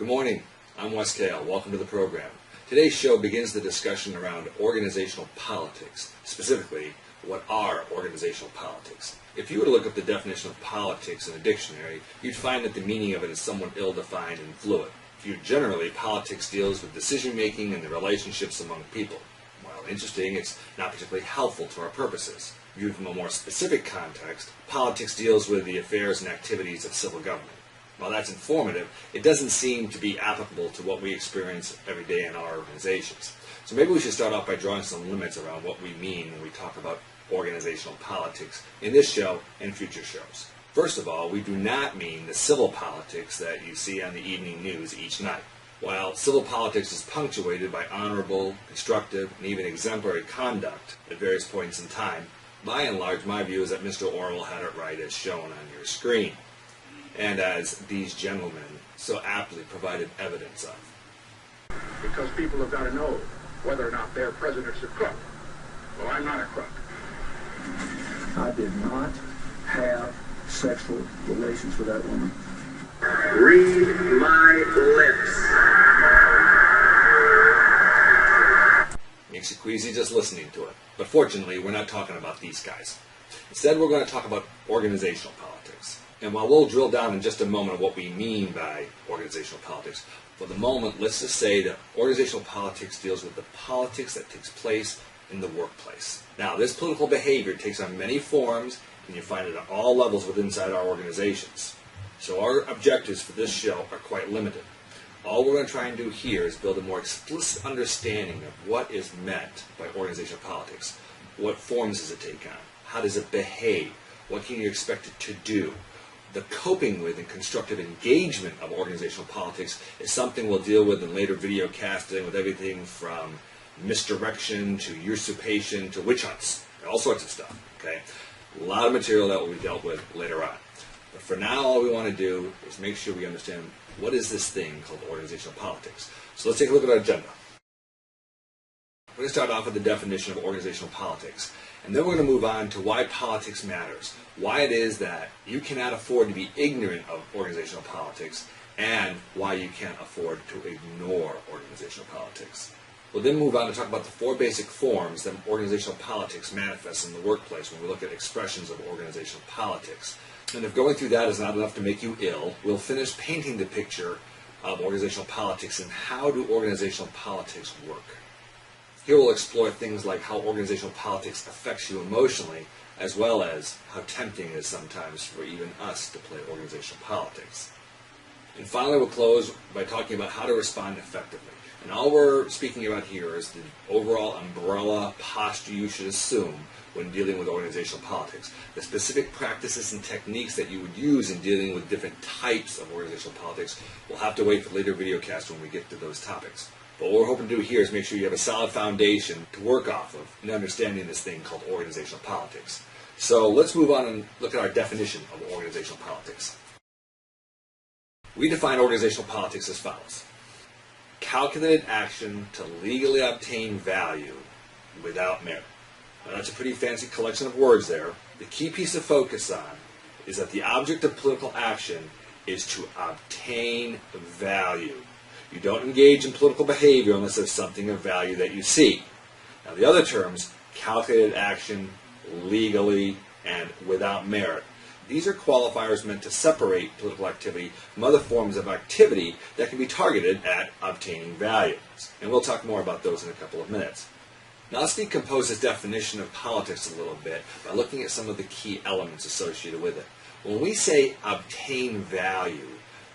Good morning, I'm Wes Kale. Welcome to the program. Today's show begins the discussion around organizational politics. Specifically, what are organizational politics? If you were to look up the definition of politics in a dictionary, you'd find that the meaning of it is somewhat ill-defined and fluid. Viewed generally, politics deals with decision-making and the relationships among people. While interesting, it's not particularly helpful to our purposes. Viewed from a more specific context, politics deals with the affairs and activities of civil government. While that's informative, it doesn't seem to be applicable to what we experience every day in our organizations. So maybe we should start off by drawing some limits around what we mean when we talk about organizational politics in this show and future shows. First of all, we do not mean the civil politics that you see on the evening news each night. While civil politics is punctuated by honorable, constructive, and even exemplary conduct at various points in time, by and large, my view is that Mr. Orwell had it right as shown on your screen, and as these gentlemen so aptly provided evidence of. Because people have got to know whether or not their president's a crook. Well, I'm not a crook. I did not have sexual relations with that woman. Read my lips. Makes you queasy just listening to it. But fortunately, we're not talking about these guys. Instead, we're going to talk about organizational politics. And while we'll drill down in just a moment what we mean by organizational politics, for the moment, let's just say that organizational politics deals with the politics that takes place in the workplace. Now, this political behavior takes on many forms, and you find it at all levels within inside our organizations. So our objectives for this show are quite limited. All we're going to try and do here is build a more explicit understanding of what is meant by organizational politics. What forms does it take on? How does it behave? What can you expect it to do? The coping with and constructive engagement of organizational politics is something we'll deal with in later video casting, with everything from misdirection to usurpation to witch hunts, all sorts of stuff. Okay, a lot of material that will be dealt with later on. But for now, all we want to do is make sure we understand what is this thing called organizational politics. So let's take a look at our agenda. We're going to start off with the definition of organizational politics, and then we're going to move on to why politics matters, why it is that you cannot afford to be ignorant of organizational politics, and why you can't afford to ignore organizational politics. We'll then move on to talk about the four basic forms that organizational politics manifests in the workplace when we look at expressions of organizational politics. And if going through that is not enough to make you ill, we'll finish painting the picture of organizational politics and how do organizational politics work. Here we'll explore things like how organizational politics affects you emotionally, as well as how tempting it is sometimes for even us to play organizational politics. And finally, we'll close by talking about how to respond effectively. And all we're speaking about here is the overall umbrella posture you should assume when dealing with organizational politics. The specific practices and techniques that you would use in dealing with different types of organizational politics will have to wait for later video casts when we get to those topics. But what we're hoping to do here is make sure you have a solid foundation to work off of in understanding this thing called organizational politics. So let's move on and look at our definition of organizational politics. We define organizational politics as follows: calculated action to legally obtain value without merit. Now, that's a pretty fancy collection of words there. The key piece to focus on is that the object of political action is to obtain value. You don't engage in political behavior unless there's something of value that you see. Now, the other terms, calculated action, legally, and without merit, these are qualifiers meant to separate political activity from other forms of activity that can be targeted at obtaining value. And we'll talk more about those in a couple of minutes. Now let's decompose this definition of politics a little bit by looking at some of the key elements associated with it. When we say obtain value,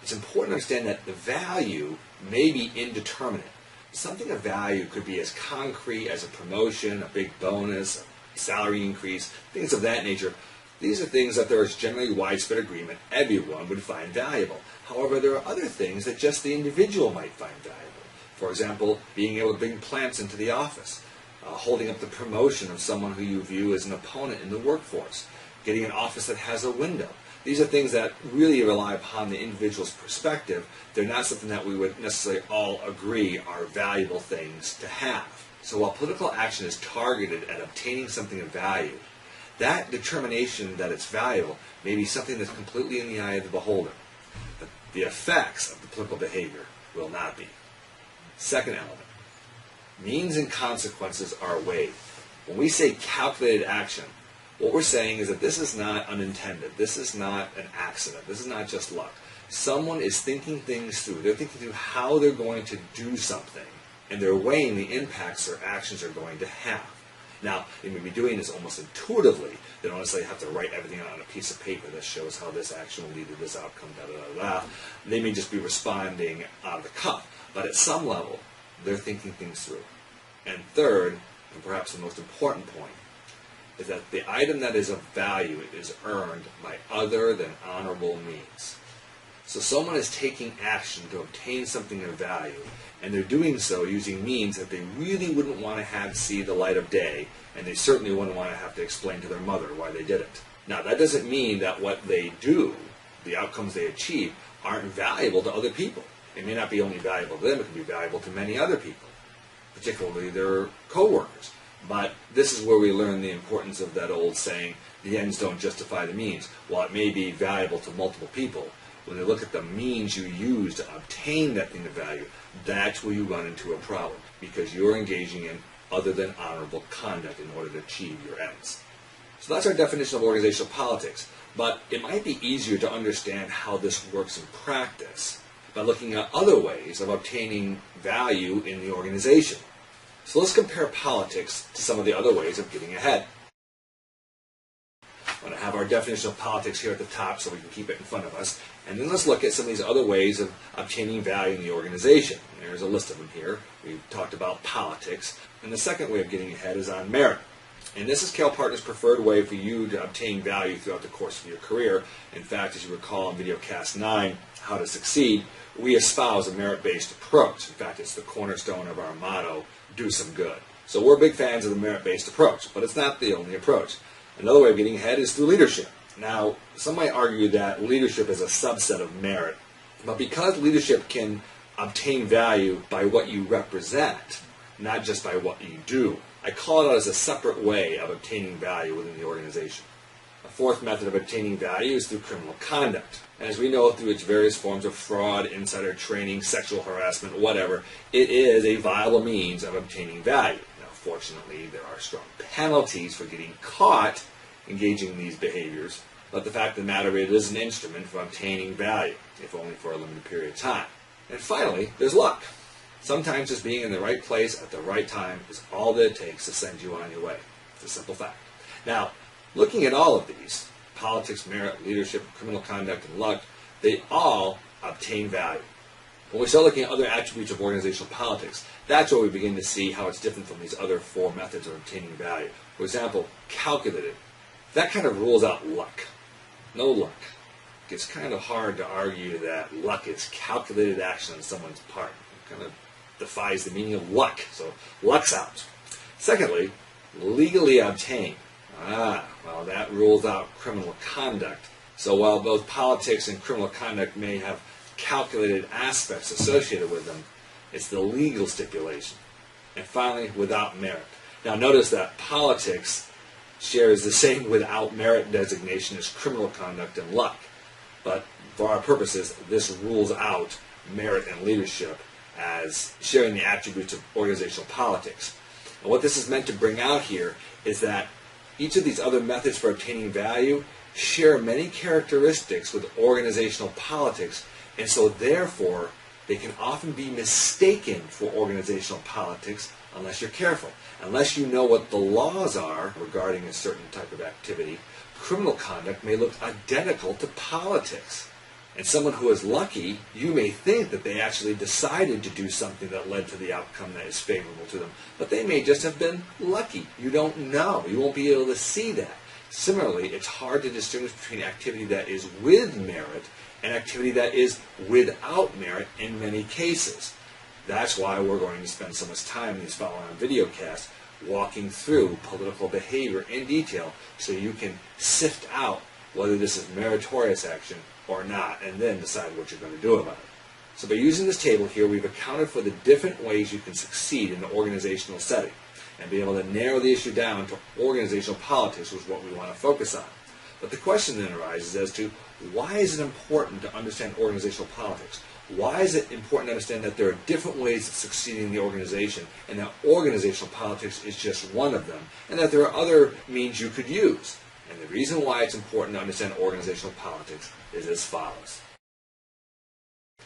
it's important to understand that the value may be indeterminate. Something of value could be as concrete as a promotion, a big bonus, a salary increase, things of that nature. These are things that there is generally widespread agreement everyone would find valuable. However, there are other things that just the individual might find valuable. For example, being able to bring plants into the office, holding up the promotion of someone who you view as an opponent in the workforce, getting an office that has a window. These are things that really rely upon the individual's perspective. They're not something that we would necessarily all agree are valuable things to have. So while political action is targeted at obtaining something of value, that determination that it's valuable may be something that's completely in the eye of the beholder. But the effects of the political behavior will not be. Second element, means and consequences are weighed. When we say calculated action, what we're saying is that this is not unintended. This is not an accident. This is not just luck. Someone is thinking things through. They're thinking through how they're going to do something, and they're weighing the impacts their actions are going to have. Now, they may be doing this almost intuitively. They don't necessarily have to write everything out on a piece of paper that shows how this action will lead to this outcome, da-da-da-da. They may just be responding out of the cuff. But at some level, they're thinking things through. And third, and perhaps the most important point, is that the item that is of value is earned by other than honorable means. So someone is taking action to obtain something of value, and they're doing so using means that they really wouldn't want to have see the light of day, and they certainly wouldn't want to have to explain to their mother why they did it. Now, that doesn't mean that what they do, the outcomes they achieve, aren't valuable to other people. It may not be only valuable to them, it can be valuable to many other people, particularly their co-workers. But this is where we learn the importance of that old saying, the ends don't justify the means. While it may be valuable to multiple people, when you look at the means you use to obtain that thing of value, that's where you run into a problem, because you're engaging in other than honorable conduct in order to achieve your ends. So that's our definition of organizational politics. But it might be easier to understand how this works in practice by looking at other ways of obtaining value in the organization. So let's compare politics to some of the other ways of getting ahead. I'm going to have our definition of politics here at the top so we can keep it in front of us. And then let's look at some of these other ways of obtaining value in the organization. There's a list of them here. We've talked about politics. And the second way of getting ahead is on merit. And this is Kell Partners' preferred way for you to obtain value throughout the course of your career. In fact, as you recall in Vcast 9, How to Succeed, we espouse a merit-based approach. In fact, it's the cornerstone of our motto, do some good. So we're big fans of the merit-based approach, but it's not the only approach. Another way of getting ahead is through leadership. Now, some might argue that leadership is a subset of merit, but because leadership can obtain value by what you represent, not just by what you do, I call it out as a separate way of obtaining value within the organization. A fourth method of obtaining value is through criminal conduct. And as we know, through its various forms of fraud, insider trading, sexual harassment, whatever, it is a viable means of obtaining value. Now, fortunately, there are strong penalties for getting caught engaging in these behaviors, but the fact of the matter is it is an instrument for obtaining value, if only for a limited period of time. And finally, there's luck. Sometimes just being in the right place at the right time is all that it takes to send you on your way. It's a simple fact. Now, looking at all of these, politics, merit, leadership, criminal conduct, and luck, they all obtain value. When we start looking at other attributes of organizational politics, that's where we begin to see how it's different from these other four methods of obtaining value. For example, calculated. That kind of rules out luck. No luck. It's kind of hard to argue that luck is calculated action on someone's part. It kind of defies the meaning of luck. So luck's out. Secondly, legally obtained. Well, that rules out criminal conduct. So while both politics and criminal conduct may have calculated aspects associated with them, it's the legal stipulation. And finally, without merit. Now notice that politics shares the same without merit designation as criminal conduct and luck. But for our purposes, this rules out merit and leadership as sharing the attributes of organizational politics. And what this is meant to bring out here is that each of these other methods for obtaining value share many characteristics with organizational politics, and so therefore they can often be mistaken for organizational politics unless you're careful. Unless you know what the laws are regarding a certain type of activity, criminal conduct may look identical to politics. And someone who is lucky, you may think that they actually decided to do something that led to the outcome that is favorable to them. But they may just have been lucky. You don't know. You won't be able to see that. Similarly, it's hard to distinguish between activity that is with merit and activity that is without merit in many cases. That's why we're going to spend so much time in these following videocasts walking through political behavior in detail so you can sift out whether this is meritorious action or not, and then decide what you're going to do about it. So by using this table here, we've accounted for the different ways you can succeed in the organizational setting and be able to narrow the issue down to organizational politics, which is what we want to focus on. But the question then arises as to why is it important to understand organizational politics? Why is it important to understand that there are different ways of succeeding in the organization, and that organizational politics is just one of them, and that there are other means you could use? And the reason why it's important to understand organizational politics is as follows.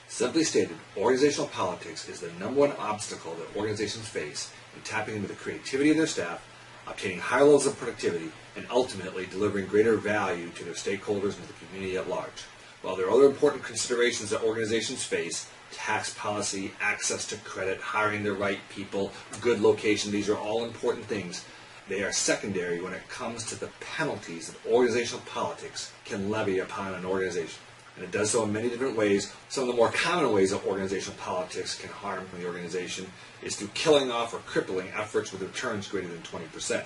Simply stated, organizational politics is the number one obstacle that organizations face in tapping into the creativity of their staff, obtaining higher levels of productivity, and ultimately delivering greater value to their stakeholders and to the community at large. While there are other important considerations that organizations face, tax policy, access to credit, hiring the right people, good location, these are all important things. They are secondary when it comes to the penalties that organizational politics can levy upon an organization. And it does so in many different ways. Some of the more common ways that organizational politics can harm the organization is through killing off or crippling efforts with returns greater than 20%.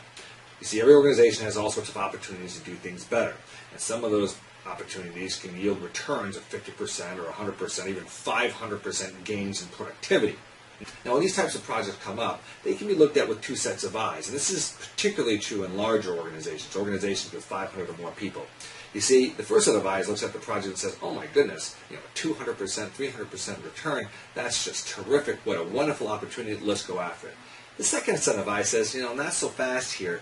You see, every organization has all sorts of opportunities to do things better. And some of those opportunities can yield returns of 50% or 100%, even 500% gains in productivity. Now, when these types of projects come up, they can be looked at with two sets of eyes. And this is particularly true in larger organizations, organizations with 500 or more people. You see, the first set of eyes looks at the project and says, oh my goodness, 200%, 300% return, that's just terrific. What a wonderful opportunity, let's go after it. The second set of eyes says, not so fast here.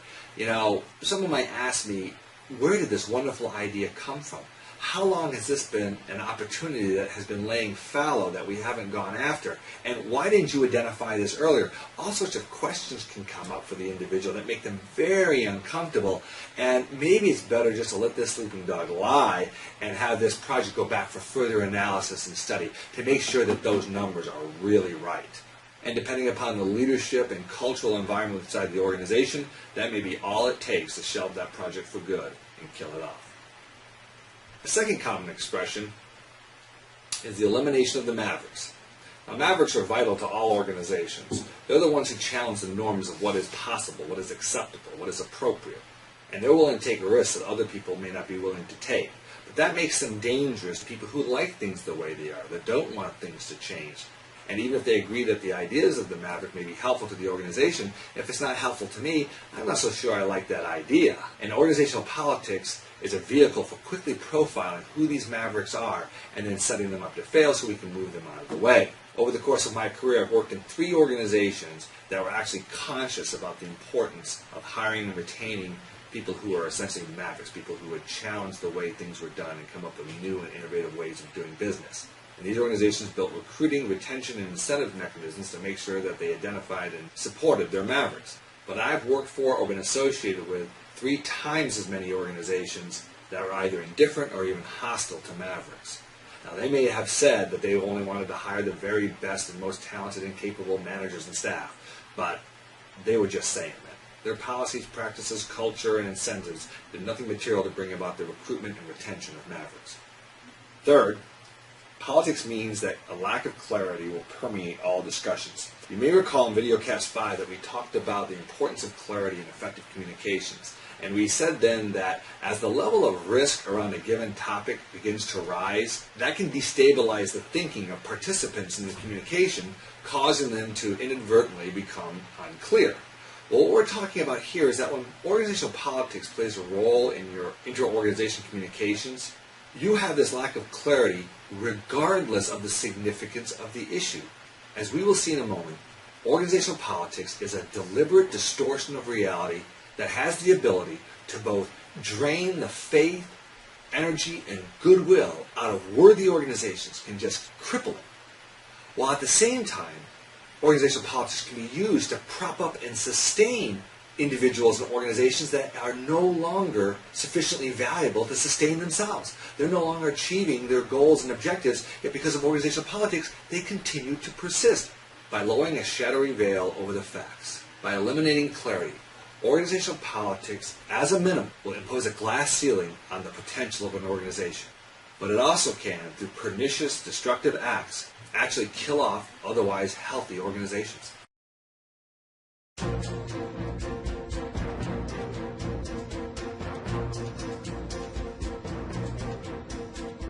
Someone might ask me, where did this wonderful idea come from? How long has this been an opportunity that has been laying fallow that we haven't gone after? And why didn't you identify this earlier? All sorts of questions can come up for the individual that make them very uncomfortable. And maybe it's better just to let this sleeping dog lie and have this project go back for further analysis and study to make sure that those numbers are really right. And depending upon the leadership and cultural environment inside the organization, that may be all it takes to shelve that project for good and kill it off. The second common expression is the elimination of the mavericks. Now, mavericks are vital to all organizations. They're the ones who challenge the norms of what is possible, what is acceptable, what is appropriate. And they're willing to take risks that other people may not be willing to take. But that makes them dangerous to people who like things the way they are, that don't want things to change. And even if they agree that the ideas of the maverick may be helpful to the organization, if it's not helpful to me, I'm not so sure I like that idea. And organizational politics is a vehicle for quickly profiling who these mavericks are and then setting them up to fail so we can move them out of the way. Over the course of my career, I've worked in 3 organizations that were actually conscious about the importance of hiring and retaining people who are essentially mavericks, people who would challenge the way things were done and come up with new and innovative ways of doing business. And these organizations built recruiting, retention, and incentive mechanisms to make sure that they identified and supported their mavericks. But I've worked for or been associated with 3 times as many organizations that are either indifferent or even hostile to mavericks. Now, they may have said that they only wanted to hire the very best and most talented and capable managers and staff, but they were just saying that. Their policies, practices, culture, and incentives did nothing material to bring about the recruitment and retention of mavericks. Third, politics means that a lack of clarity will permeate all discussions. You may recall in Vcast 5 that we talked about the importance of clarity and effective communications. And we said then that as the level of risk around a given topic begins to rise, that can destabilize the thinking of participants in the communication, causing them to inadvertently become unclear. Well, what we're talking about here is that when organizational politics plays a role in your inter-organization communications, you have this lack of clarity regardless of the significance of the issue. As we will see in a moment, organizational politics is a deliberate distortion of reality that has the ability to both drain the faith, energy, and goodwill out of worthy organizations, can just cripple them, while at the same time, organizational politics can be used to prop up and sustain individuals and organizations that are no longer sufficiently valuable to sustain themselves. They're no longer achieving their goals and objectives, yet because of organizational politics, they continue to persist. By lowering a shadowy veil over the facts, by eliminating clarity, organizational politics, as a minimum, will impose a glass ceiling on the potential of an organization. But it also can, through pernicious, destructive acts, actually kill off otherwise healthy organizations.